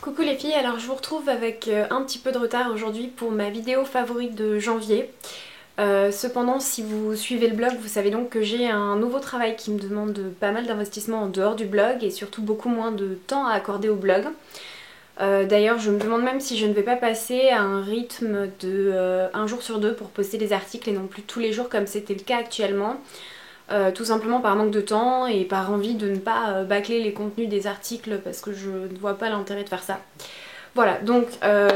Coucou les filles, alors je vous retrouve avec un petit peu de retard aujourd'hui pour ma vidéo favorite de janvier. Cependant, si vous suivez le blog, vous savez donc que j'ai un nouveau travail qui me demande pas mal d'investissement en dehors du blog et surtout beaucoup moins de temps à accorder au blog. D'ailleurs, je me demande même si je ne vais pas passer à un rythme de un jour sur deux pour poster des articles et non plus tous les jours comme c'était le cas actuellement. Tout simplement par manque de temps et par envie de ne pas bâcler les contenus des articles parce que je ne vois pas l'intérêt de faire ça. Voilà, donc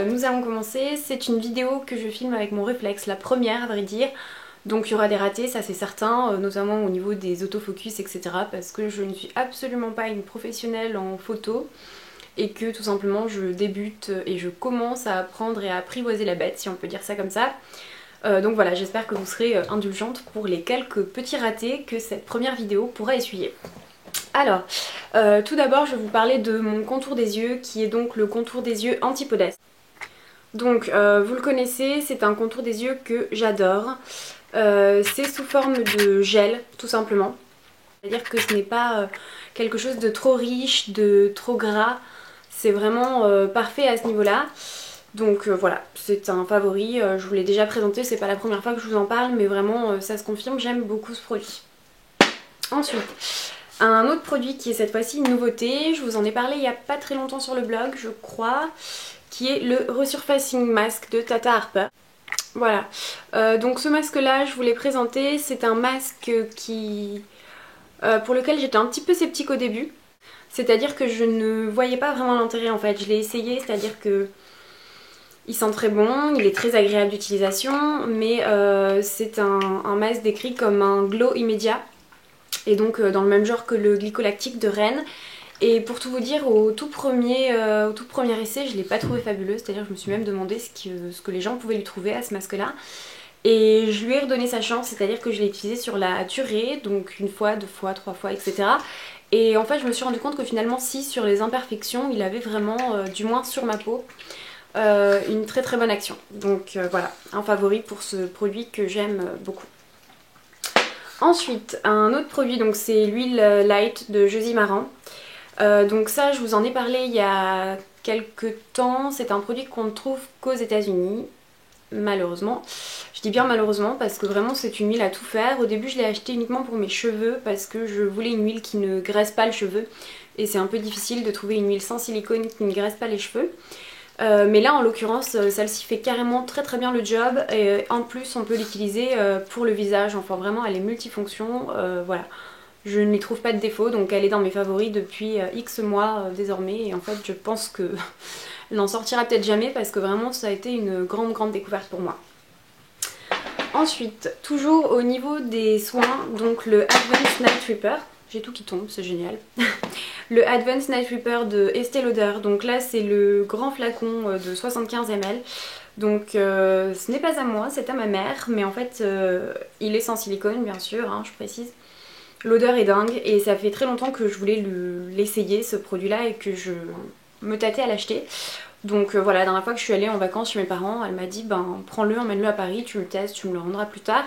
nous allons commencer. C'est une vidéo que je filme avec mon réflexe, la première à vrai dire. Donc il y aura des ratés, ça c'est certain, notamment au niveau des autofocus, etc. Parce que je ne suis absolument pas une professionnelle en photo et que tout simplement je débute et je commence à apprendre et à apprivoiser la bête, si on peut dire ça comme ça. Donc voilà, j'espère que vous serez indulgente pour les quelques petits ratés que cette première vidéo pourra essuyer. Alors, tout d'abord je vais vous parler de mon contour des yeux qui est donc le contour des yeux Antipodest. Donc vous le connaissez, c'est un contour des yeux que j'adore. C'est sous forme de gel tout simplement. C'est-à-dire que ce n'est pas quelque chose de trop riche, de trop gras. C'est vraiment parfait à ce niveau-là. Donc voilà, c'est un favori, je vous l'ai déjà présenté, c'est pas la première fois que je vous en parle, mais vraiment ça se confirme, j'aime beaucoup ce produit. Ensuite, un autre produit qui est cette fois-ci une nouveauté, je vous en ai parlé il y a pas très longtemps sur le blog, je crois, qui est le Resurfacing Mask de Tata Harper. Voilà, donc ce masque là je vous l'ai présenté, c'est un masque pour lequel j'étais un petit peu sceptique au début. C'est-à-dire que je ne voyais pas vraiment l'intérêt en fait, je l'ai essayé, c'est-à-dire que il sent très bon, il est très agréable d'utilisation, mais c'est un masque décrit comme un glow immédiat, et donc dans le même genre que le glycolactique de Rennes. Et pour tout vous dire, au tout premier essai, je ne l'ai pas trouvé fabuleux, c'est-à-dire que je me suis même demandé ce que les gens pouvaient lui trouver à ce masque-là. Et je lui ai redonné sa chance, c'est-à-dire que je l'ai utilisé sur la durée, donc une fois, deux fois, trois fois, etc. Et en fait, je me suis rendu compte que finalement, si sur les imperfections, il avait vraiment, du moins sur ma peau, une très très bonne action. Donc voilà, un favori pour ce produit que j'aime beaucoup. Ensuite, un autre produit, donc c'est l'huile light de Josie Maran. Donc ça, je vous en ai parlé il y a quelques temps. C'est un produit qu'on ne trouve qu'aux États-Unis, malheureusement. Je dis bien malheureusement parce que vraiment c'est une huile à tout faire. Au début, je l'ai acheté uniquement pour mes cheveux parce que je voulais une huile qui ne graisse pas le cheveu. Et c'est un peu difficile de trouver une huile sans silicone qui ne graisse pas les cheveux. Mais là en l'occurrence celle-ci fait carrément très très bien le job et en plus on peut l'utiliser pour le visage, enfin vraiment elle est multifonction, voilà. Je n'y trouve pas de défaut donc elle est dans mes favoris depuis X mois désormais et en fait je pense que elle n'en sortira peut-être jamais parce que vraiment ça a été une grande découverte pour moi. Ensuite, toujours au niveau des soins, donc le Advanced Night Repair, j'ai tout qui tombe, c'est génial. Le Advanced Night Repair de Estée Lauder, donc là c'est le grand flacon de 75 ml. Donc ce n'est pas à moi, c'est à ma mère, mais en fait il est sans silicone bien sûr, hein, je précise. L'odeur est dingue et ça fait très longtemps que je voulais l'essayer ce produit là et que je me tâtais à l'acheter. Donc voilà, la dernière fois que je suis allée en vacances chez mes parents, elle m'a dit ben prends-le, emmène-le à Paris, tu le testes, tu me le rendras plus tard.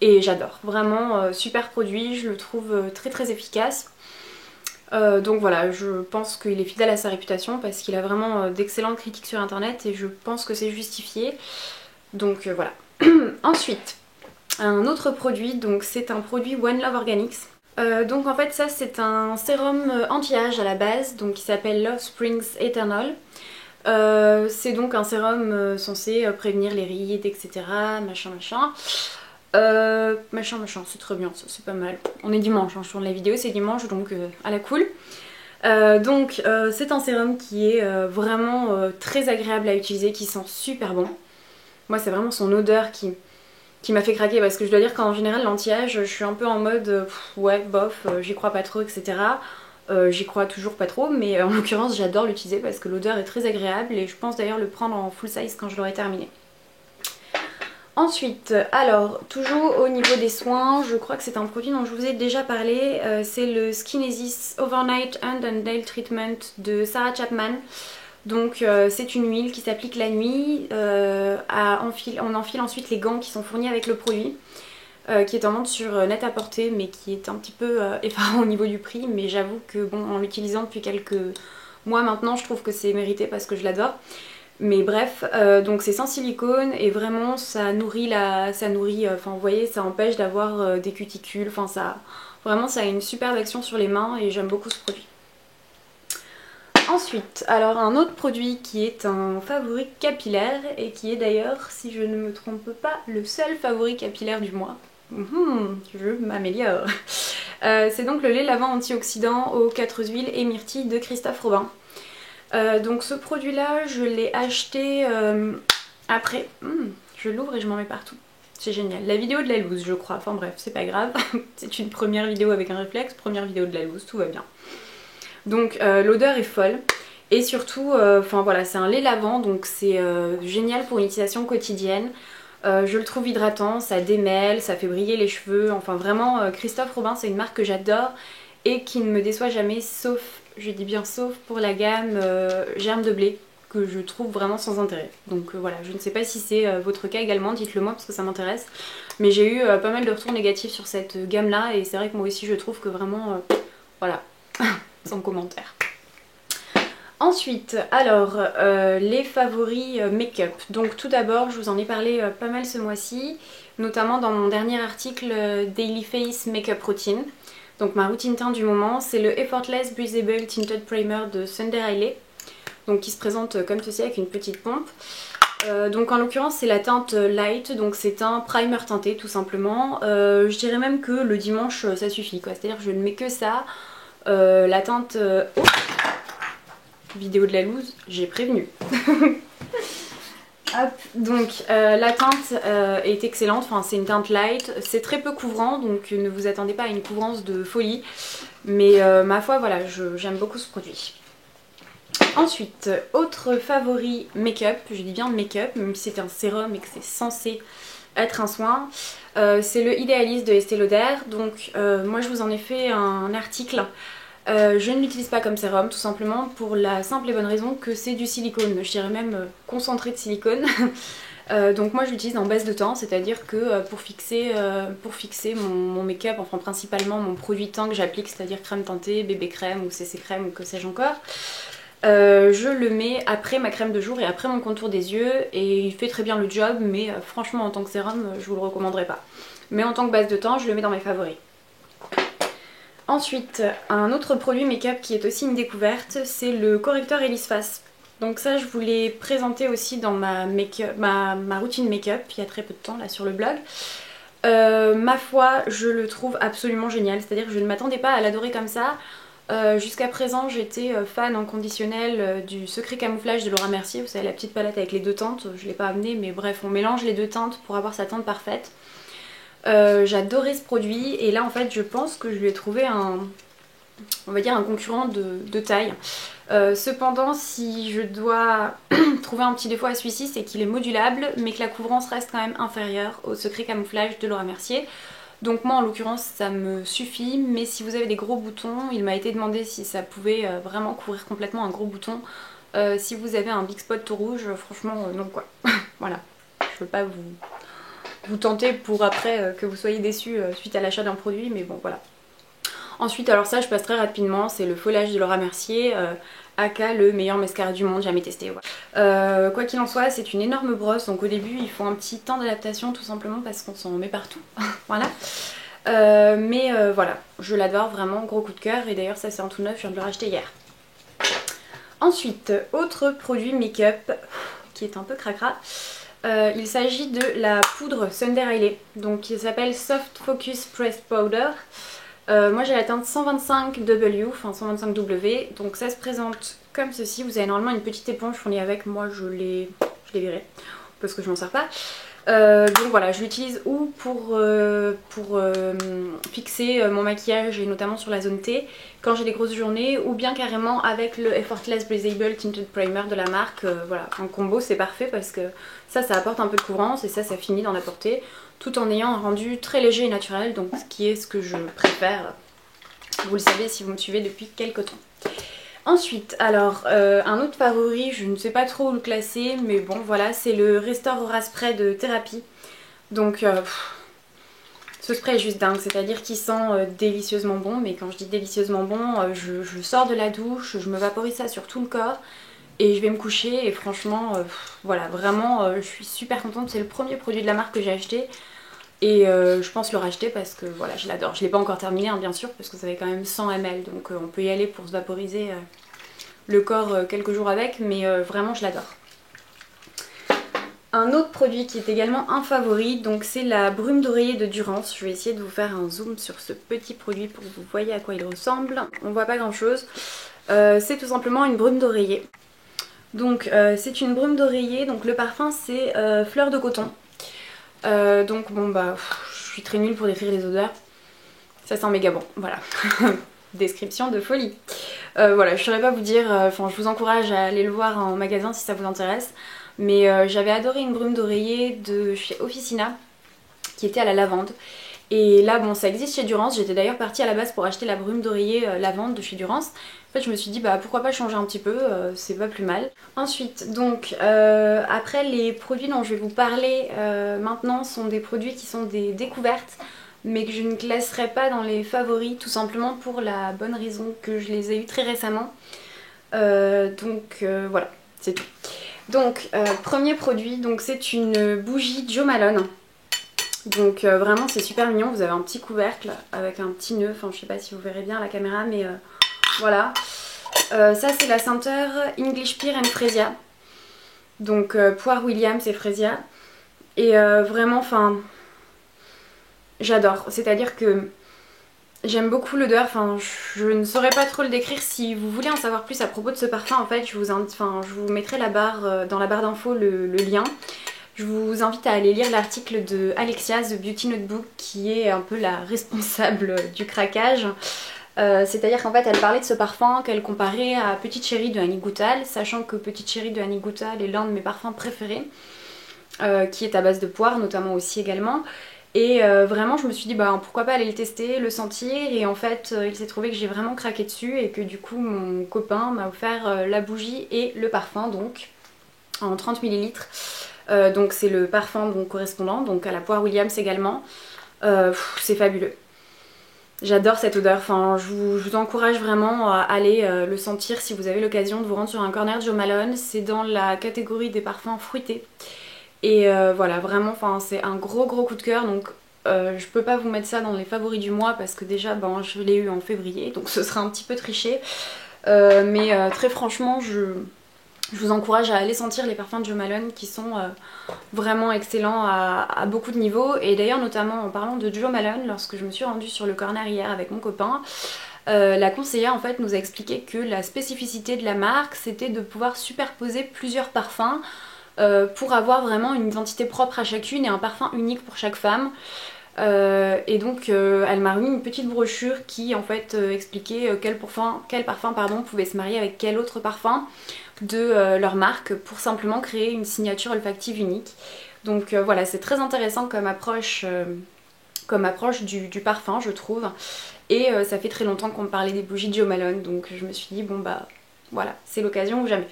Et j'adore, vraiment super produit, je le trouve très très efficace. Donc voilà, je pense qu'il est fidèle à sa réputation parce qu'il a vraiment d'excellentes critiques sur internet et je pense que c'est justifié. Donc voilà. Ensuite, un autre produit, donc c'est un produit One Love Organics. Donc en fait ça c'est un sérum anti-âge à la base, donc qui s'appelle Love Springs Eternal. C'est donc un sérum censé prévenir les rides, etc. Machin. Machin, c'est très bien, ça c'est pas mal. On est dimanche, hein, je tourne la vidéo, c'est dimanche donc à la cool. C'est un sérum qui est vraiment très agréable à utiliser, qui sent super bon. Moi c'est vraiment son odeur qui m'a fait craquer parce que je dois dire qu'en général l'anti-âge je suis un peu en mode ouais bof, j'y crois pas trop, etc. J'y crois toujours pas trop, mais en l'occurrence j'adore l'utiliser parce que l'odeur est très agréable et je pense d'ailleurs le prendre en full size quand je l'aurai terminé. Ensuite, alors toujours au niveau des soins, je crois que c'est un produit dont je vous ai déjà parlé, c'est le Skinesis Overnight Hand and Nail Treatment de Sarah Chapman. Donc c'est une huile qui s'applique la nuit, on enfile ensuite les gants qui sont fournis avec le produit, qui est en vente sur Net-à-Porter mais qui est un petit peu effarant au niveau du prix, mais j'avoue que bon en l'utilisant depuis quelques Moi maintenant je trouve que c'est mérité parce que je l'adore. Mais bref, donc c'est sans silicone et vraiment ça nourrit enfin vous voyez, ça empêche d'avoir des cuticules, enfin vraiment ça a une superbe action sur les mains et j'aime beaucoup ce produit. Ensuite, alors un autre produit qui est un favori capillaire et qui est d'ailleurs, si je ne me trompe pas, le seul favori capillaire du mois. Je m'améliore. C'est donc le lait lavant antioxydant aux 4 huiles et myrtille de Christophe Robin. Donc ce produit là je l'ai acheté après, je l'ouvre et je m'en mets partout, c'est génial. La vidéo de la loose je crois, enfin bref c'est pas grave, c'est une première vidéo avec un réflexe, première vidéo de la loose, tout va bien. Donc l'odeur est folle et surtout, enfin voilà, c'est un lait lavant donc c'est génial pour une utilisation quotidienne. Je le trouve hydratant, ça démêle, ça fait briller les cheveux, enfin vraiment Christophe Robin c'est une marque que j'adore et qui ne me déçoit jamais sauf, je dis bien sauf pour la gamme germe de blé que je trouve vraiment sans intérêt. Donc voilà, je ne sais pas si c'est votre cas également, dites-le moi parce que ça m'intéresse. Mais j'ai eu pas mal de retours négatifs sur cette gamme là et c'est vrai que moi aussi je trouve que vraiment, voilà, sans commentaire. Ensuite, alors, les favoris make-up. Donc tout d'abord, je vous en ai parlé pas mal ce mois-ci, notamment dans mon dernier article Daily Face Makeup Routine. Donc ma routine teint du moment, c'est le Effortless Breathable Tinted Primer de Sunday Riley. Donc qui se présente comme ceci avec une petite pompe. Donc en l'occurrence c'est la teinte light, donc c'est un primer teinté tout simplement. Je dirais même que le dimanche ça suffit quoi, c'est-à-dire que je ne mets que ça. La teinte... vidéo de la loose, j'ai prévenu. Hop, donc la teinte est excellente, enfin c'est une teinte light, c'est très peu couvrant donc ne vous attendez pas à une couvrance de folie. Mais ma foi voilà, j'aime beaucoup ce produit. Ensuite, autre favori make-up, je dis bien make-up, même si c'est un sérum et que c'est censé être un soin, c'est le Idealist de Estée Lauder. Donc moi je vous en ai fait un article. Je ne l'utilise pas comme sérum tout simplement pour la simple et bonne raison que c'est du silicone, je dirais même concentré de silicone. Donc moi je l'utilise en base de teint, c'est-à-dire que pour fixer mon make-up, enfin principalement mon produit teint que j'applique, c'est-à-dire crème teintée, bébé crème ou CC crème ou que sais-je encore, je le mets après ma crème de jour et après mon contour des yeux et il fait très bien le job, mais franchement en tant que sérum je vous le recommanderais pas. Mais en tant que base de teint je le mets dans mes favoris. Ensuite, un autre produit make-up qui est aussi une découverte, c'est le correcteur Elise Face. Donc ça je vous l'ai présenté aussi dans ma routine make-up il y a très peu de temps là sur le blog. Ma foi, je le trouve absolument génial, c'est-à-dire que je ne m'attendais pas à l'adorer comme ça. Jusqu'à présent j'étais fan inconditionnelle du Secret Camouflage de Laura Mercier, vous savez la petite palette avec les deux teintes, je ne l'ai pas amenée mais bref on mélange les deux teintes pour avoir sa teinte parfaite. J'adorais ce produit et là en fait je pense que je lui ai trouvé on va dire un concurrent de taille. Cependant si je dois trouver un petit défaut à celui-ci c'est qu'il est modulable mais que la couvrance reste quand même inférieure au Secret Camouflage de Laura Mercier. Donc moi en l'occurrence ça me suffit, mais si vous avez des gros boutons, il m'a été demandé si ça pouvait vraiment couvrir complètement un gros bouton. Si vous avez un big spot tout rouge, franchement non quoi. Voilà, je veux pas vous tenter pour après que vous soyez déçus suite à l'achat d'un produit, mais bon voilà. Ensuite alors ça je passe très rapidement, c'est le Foliage de Laura Mercier, aka le meilleur mascara du monde, jamais testé. Voilà. Quoi qu'il en soit c'est une énorme brosse, donc au début il faut un petit temps d'adaptation tout simplement parce qu'on s'en met partout. Voilà. Mais voilà, je l'adore vraiment, gros coup de cœur et d'ailleurs ça c'est un tout neuf, je viens de le racheter hier. Ensuite, autre produit make-up qui est un peu cracra. Il s'agit de la poudre Sunday Riley, donc qui s'appelle Soft Focus Pressed Powder. Moi j'ai la teinte 125W, enfin 125W, donc ça se présente comme ceci. Vous avez normalement une petite éponge fournie avec, moi je l'ai virée parce que je m'en sers pas. Donc voilà, je l'utilise ou pour fixer mon maquillage et notamment sur la zone T quand j'ai des grosses journées, ou bien carrément avec le Effortless Breathable Tinted Primer de la marque. Voilà, en combo c'est parfait parce que ça apporte un peu de couvrance et ça finit d'en apporter tout en ayant un rendu très léger et naturel, donc ce qui est ce que je préfère. Vous le savez si vous me suivez depuis quelques temps. Ensuite, alors, un autre favori, je ne sais pas trop où le classer, mais bon voilà, c'est le Restore Aura Spray de Thérapie. Donc, Ce spray est juste dingue, c'est-à-dire qu'il sent délicieusement bon, mais quand je dis délicieusement bon, je sors de la douche, je me vaporise ça sur tout le corps et je vais me coucher et franchement, voilà, vraiment je suis super contente, c'est le premier produit de la marque que j'ai acheté et je pense le racheter parce que voilà, je l'adore. Je l'ai pas encore terminé hein, bien sûr, parce que ça fait quand même 100 ml, donc on peut y aller pour se vaporiser le corps quelques jours avec, mais vraiment je l'adore. Un autre produit qui est également un favori, donc c'est la brume d'oreiller de Durance. Je vais essayer de vous faire un zoom sur ce petit produit pour que vous voyez à quoi il ressemble. On voit pas grand chose. C'est tout simplement une brume d'oreiller. Donc c'est une brume d'oreiller, donc le parfum c'est fleur de coton. Donc bon bah je suis très nulle pour décrire les odeurs. Ça sent méga bon, voilà. Description de folie. Voilà, je saurais pas vous dire, enfin je vous encourage à aller le voir en magasin si ça vous intéresse. Mais j'avais adoré une brume d'oreiller de chez Officina qui était à la lavande. Et là bon ça existe chez Durance, j'étais d'ailleurs partie à la base pour acheter la brume d'oreiller lavande de chez Durance. En fait je me suis dit bah pourquoi pas changer un petit peu, c'est pas plus mal. Ensuite donc après les produits dont je vais vous parler maintenant sont des produits qui sont des découvertes mais que je ne classerai pas dans les favoris tout simplement pour la bonne raison que je les ai eus très récemment. Voilà, c'est tout. Donc premier produit, donc c'est une bougie Jo Malone. Donc vraiment c'est super mignon, vous avez un petit couvercle avec un petit nœud, enfin je sais pas si vous verrez bien à la caméra mais voilà. Ça c'est la senteur English Pear and Freesia. Donc poire Williams et Freesia. Et vraiment enfin j'adore, c'est-à-dire que j'aime beaucoup l'odeur, enfin je ne saurais pas trop le décrire. Si vous voulez en savoir plus à propos de ce parfum en fait je vous mettrai dans la barre d'infos le lien. Je vous invite à aller lire l'article de Alexia, The Beauty Notebook, qui est un peu la responsable du craquage. C'est-à-dire qu'en fait elle parlait de ce parfum qu'elle comparait à Petite Chérie de Annie Goutal, sachant que Petite Chérie de Annie Goutal est l'un de mes parfums préférés, qui est à base de poire notamment aussi également. Et vraiment je me suis dit bah pourquoi pas aller le tester, le sentir, et en fait il s'est trouvé que j'ai vraiment craqué dessus et que du coup mon copain m'a offert la bougie et le parfum donc en 30 ml. Donc c'est le parfum donc, correspondant donc à la poire Williams également. C'est fabuleux. J'adore cette odeur, enfin, je vous encourage vraiment à aller le sentir si vous avez l'occasion de vous rendre sur un corner de Jo Malone. C'est dans la catégorie des parfums fruités. Et voilà, vraiment, c'est un gros coup de cœur. Donc je peux pas vous mettre ça dans les favoris du mois parce que déjà je l'ai eu en février, donc ce sera un petit peu triché. Mais très franchement, je vous encourage à aller sentir les parfums de Jo Malone qui sont vraiment excellents à beaucoup de niveaux. Et d'ailleurs notamment en parlant de Jo Malone, lorsque je me suis rendue sur le corner hier avec mon copain, la conseillère en fait nous a expliqué que la spécificité de la marque c'était de pouvoir superposer plusieurs parfums pour avoir vraiment une identité propre à chacune et un parfum unique pour chaque femme. Et donc elle m'a remis une petite brochure qui en fait expliquait quel parfum pouvait se marier avec quel autre parfum de leur marque pour simplement créer une signature olfactive unique. Donc voilà, c'est très intéressant comme approche du parfum je trouve. Et ça fait très longtemps qu'on me parlait des bougies de Jo Malone, donc je me suis dit bon bah voilà, c'est l'occasion ou jamais.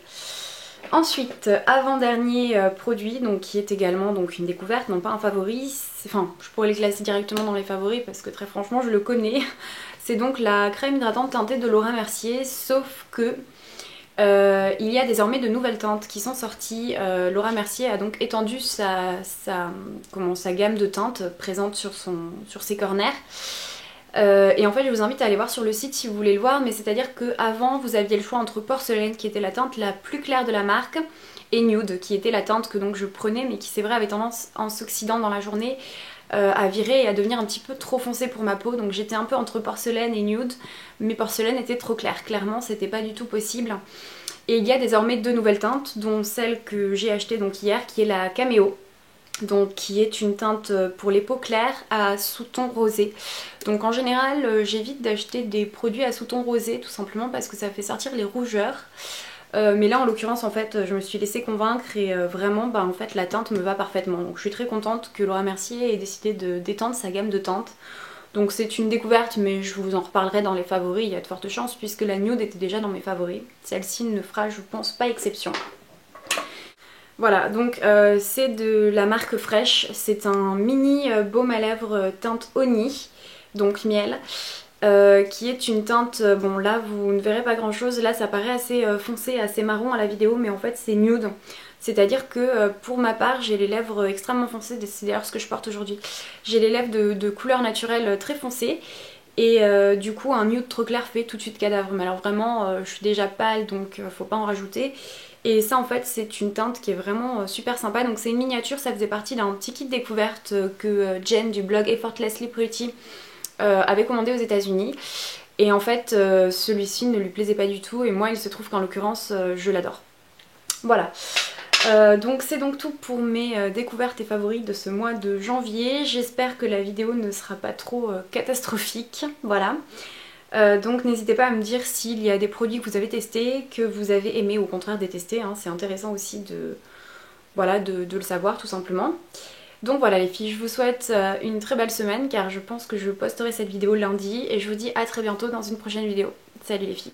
Ensuite, avant-dernier produit, donc, qui est également donc, une découverte, non pas un favori, enfin je pourrais les classer directement dans les favoris parce que très franchement je le connais. C'est donc la crème hydratante teintée de Laura Mercier, sauf que il y a désormais de nouvelles teintes qui sont sorties. Laura Mercier a donc étendu sa gamme de teintes présente sur ses corners. Et en fait je vous invite à aller voir sur le site si vous voulez le voir, mais c'est à dire qu'avant vous aviez le choix entre Porcelaine qui était la teinte la plus claire de la marque et Nude qui était la teinte que donc je prenais mais qui c'est vrai avait tendance en s'oxydant dans la journée à virer et à devenir un petit peu trop foncé pour ma peau, donc j'étais un peu entre Porcelaine et Nude, mais Porcelaine était trop claire, clairement c'était pas du tout possible. Et il y a désormais deux nouvelles teintes, dont celle que j'ai achetée donc hier qui est la Cameo, donc qui est une teinte pour les peaux claires à sous-ton rosé. Donc en général j'évite d'acheter des produits à sous-ton rosé tout simplement parce que ça fait sortir les rougeurs. Mais là en l'occurrence en fait je me suis laissée convaincre et vraiment en fait la teinte me va parfaitement. Donc je suis très contente que Laura Mercier ait décidé d'étendre sa gamme de teintes. Donc c'est une découverte mais je vous en reparlerai dans les favoris, il y a de fortes chances puisque la Nude était déjà dans mes favoris. Celle-ci ne fera je pense pas exception. Voilà, donc c'est de la marque Fresh, c'est un mini baume à lèvres teinte Honey, donc miel, qui est une teinte, bon là vous ne verrez pas grand chose, là ça paraît assez foncé, assez marron à la vidéo, mais en fait c'est nude. C'est-à-dire que pour ma part j'ai les lèvres extrêmement foncées, c'est d'ailleurs ce que je porte aujourd'hui. J'ai les lèvres de couleur naturelle très foncées. Et du coup un nude trop clair fait tout de suite cadavre. Mais alors vraiment je suis déjà pâle donc faut pas en rajouter. Et ça en fait c'est une teinte qui est vraiment super sympa. Donc c'est une miniature, ça faisait partie d'un petit kit découverte que Jen du blog Effortlessly Pretty avait commandé aux États-Unis. Et en fait celui-ci ne lui plaisait pas du tout et moi il se trouve qu'en l'occurrence je l'adore. Voilà. Donc c'est donc tout pour mes découvertes et favoris de ce mois de janvier. J'espère que la vidéo ne sera pas trop catastrophique, voilà. Donc n'hésitez pas à me dire s'il y a des produits que vous avez testés, que vous avez aimé ou au contraire détestés, hein. C'est intéressant aussi de, voilà, de le savoir tout simplement. Donc voilà les filles, je vous souhaite une très belle semaine car je pense que je posterai cette vidéo lundi et je vous dis à très bientôt dans une prochaine vidéo. Salut les filles!